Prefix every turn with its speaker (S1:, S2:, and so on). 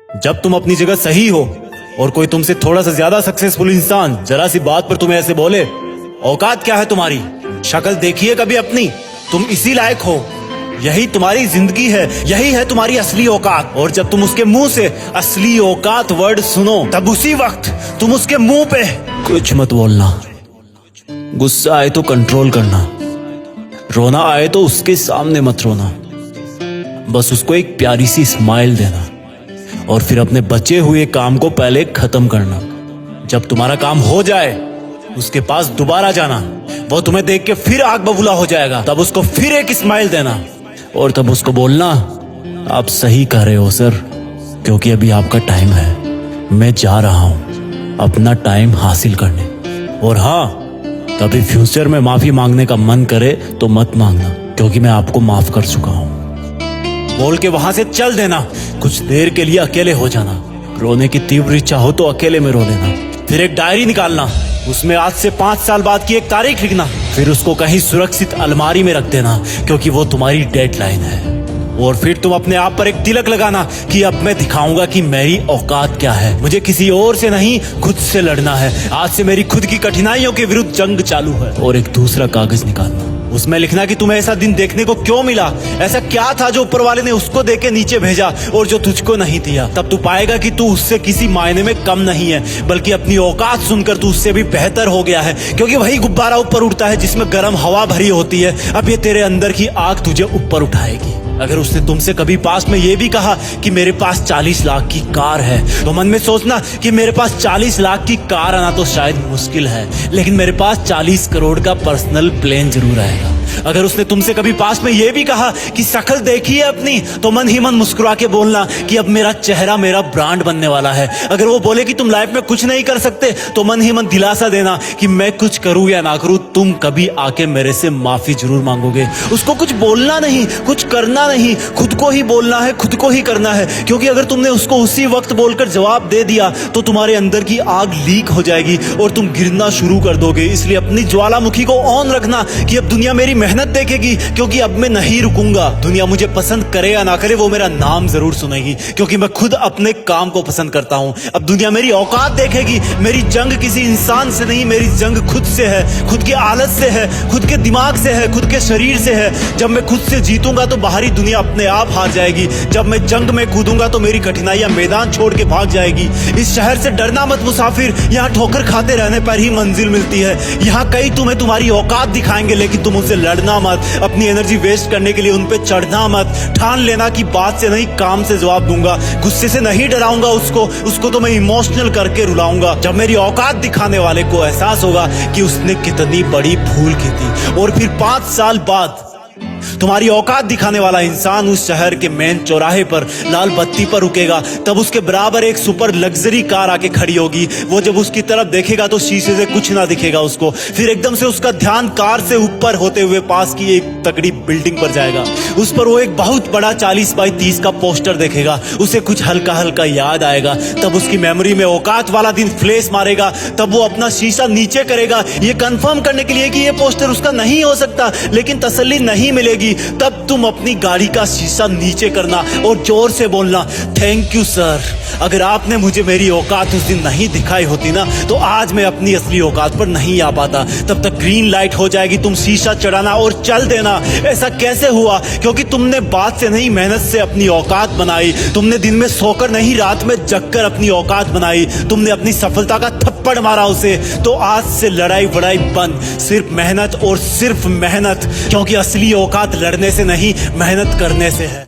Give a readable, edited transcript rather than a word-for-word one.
S1: जब तुम अपनी जगह सही हो और कोई तुमसे थोड़ा सा ज्यादा सक्सेसफुल इंसान जरा सी बात पर तुम्हें ऐसे बोले, औकात क्या है तुम्हारी, शक्ल देखिए कभी अपनी, तुम इसी लायक हो, यही तुम्हारी जिंदगी है, यही है तुम्हारी असली औकात। और जब तुम उसके मुंह से असली औकात वर्ड सुनो, तब उसी वक्त तुम उसके मुंह पे कुछ मत बोलना। गुस्सा आए तो कंट्रोल करना, रोना आए तो उसके सामने मत रोना, बस उसको एक प्यारी सी स्माइल देना और फिर अपने बचे हुए काम को पहले खत्म करना। जब तुम्हारा काम हो जाए उसके पास दोबारा जाना, वो तुम्हें देख के फिर आग बबूला हो जाएगा, तब उसको फिर एक स्माइल देना और तब उसको बोलना, आप सही कह रहे हो सर, क्योंकि अभी आपका टाइम है, मैं जा रहा हूं अपना टाइम हासिल करने। और हाँ, कभी फ्यूचर में माफी मांगने का मन करे तो मत मांगना, क्योंकि मैं आपको माफ कर चुका हूं। बोल के वहां से चल देना, कुछ देर के लिए अकेले हो जाना, रोने की तीव्र इच्छा हो तो अकेले में रो लेना, फिर एक डायरी निकालना, उसमें आज से 5 साल बाद की एक तारीख लिखना, फिर उसको कहीं सुरक्षित अलमारी में रख देना, क्योंकि वो तुम्हारी डेडलाइन है। और फिर तुम अपने आप पर एक तिलक लगाना कि अब मैं दिखाऊंगा कि मेरी औकात क्या है, मुझे किसी और से नहीं खुद से लड़ना है, आज से मेरी खुद की कठिनाइयों के विरुद्ध जंग चालू है। और एक दूसरा कागज निकालना, उसमें लिखना कि तुम्हें ऐसा दिन देखने को क्यों मिला, ऐसा क्या था जो ऊपर वाले ने उसको देके नीचे भेजा और जो तुझको नहीं दिया। तब तू पाएगा कि तू उससे किसी मायने में कम नहीं है, बल्कि अपनी औकात सुनकर तू उससे भी बेहतर हो गया है, क्योंकि वही गुब्बारा ऊपर उड़ता है जिसमें गर्म हवा भरी होती है। अब ये तेरे अंदर की आग तुझे ऊपर उठाएगी। अगर उसने तुमसे कभी पास में ये भी कहा कि मेरे पास 40 लाख की कार है, तो मन में सोचना कि मेरे पास 40 लाख की कार आना तो शायद मुश्किल है, लेकिन मेरे पास 40 करोड़ का पर्सनल प्लेन जरूर आएगा। अगर उसने तुमसे कभी पास में ये भी कहा कि शक्ल देखिए अपनी, तो मन ही मन मुस्कुरा के बोलना कि अब मेरा चेहरा मेरा ब्रांड बनने वाला है। अगर वो बोले कि तुम लाइफ में कुछ नहीं कर सकते, तो मन ही मन दिलासा देना कि मैं कुछ करूं या ना करूं, तुम कभी आके मेरे से माफी जरूर मांगोगे। उसको कुछ बोलना नहीं, कुछ करना नहीं, खुद को ही बोलना है, खुद को ही करना है, क्योंकि अगर तुमने उसको उसी वक्त बोलकर जवाब दे दिया तो तुम्हारे अंदर की आग लीक हो जाएगी और तुम गिरना शुरू कर दोगे। इसलिए अपनी ज्वालामुखी को ऑन रखना कि अब दुनिया मेरी मेहनत देखेगी, क्योंकि अब मैं नहीं रुकूंगा। दुनिया मुझे पसंद करे या ना करे, वो मेरा नाम जरूर सुनेगी, क्योंकि मैं खुद अपने काम को पसंद करता हूं। अब दुनिया मेरी औकात देखेगी, मेरी जंग किसी इंसान से नहीं, मेरी जंग खुद से है, खुद की आदत से है, खुद के दिमाग से है, खुद के शरीर से है। जब मैं खुद से जीतूंगा तो बाहरी दुनिया अपने आप हार जाएगी। जब मैं जंग में कूदूंगा तो मेरी कठिनाइयां मैदान छोड़ के भाग जाएगी। इस शहर से डरना मत मुसाफिर, यहाँ ठोकर खाते रहने पर ही मंजिल मिलती है। यहाँ कई तुम्हें तुम्हारी औकात दिखाएंगे, लेकिन तुम उनसे लड़ना मत, अपनी एनर्जी वेस्ट करने के लिए उन पे चढ़ना मत। ठान लेना कि बात से नहीं काम से जवाब दूंगा, गुस्से से नहीं डराऊंगा उसको तो मैं इमोशनल करके रुलाऊंगा। जब मेरी औकात दिखाने वाले को एहसास होगा कि उसने कितनी बड़ी भूल की थी, और फिर 5 साल बाद तुम्हारी औकात दिखाने वाला इंसान उस शहर के मेन चौराहे पर लाल बत्ती पर रुकेगा, तब उसके बराबर एक सुपर लग्जरी कार आके खड़ी होगी। वो जब उसकी तरफ देखेगा तो शीशे से कुछ ना दिखेगा उसको, फिर एकदम से उसका ध्यान कार से ऊपर होते हुए पास की एक तगड़ी बिल्डिंग पर जाएगा। उस पर वो एक बहुत बड़ा 40 बाई 30 का पोस्टर देखेगा, उसे कुछ हल्का हल्का याद आएगा। तब उसकी मेमोरी में औकात वाला दिन फ्लैश मारेगा। तब वो अपना शीशा नीचे करेगा, ये कंफर्म करने के लिए कि ये पोस्टर उसका नहीं हो सकता, लेकिन तसल्ली नहीं मिलेगी। तब तुम अपनी गाड़ी का शीशा नीचे करना और जोर से बोलना, थैंक यू सर, अगर आपने मुझे मेरी औकात उस दिन नहीं दिखाई होती ना, तो आज मैं अपनी असली औकात पर नहीं आ पाता। तब तक ग्रीन लाइट हो जाएगी, तुम शीशा चढ़ाना और चल देना। ऐसा कैसे हुआ? क्योंकि तुमने बात से नहीं मेहनत से अपनी औकात बनाई। तुमने दिन में सोकर नहीं रात में जगकर अपनी औकात बनाई। तुमने अपनी सफलता का थप्पड़ मारा उसे। तो आज से लड़ाई वड़ाई बंद, सिर्फ मेहनत और सिर्फ मेहनत, क्योंकि असली औकात लड़ने से नहीं मेहनत करने से है।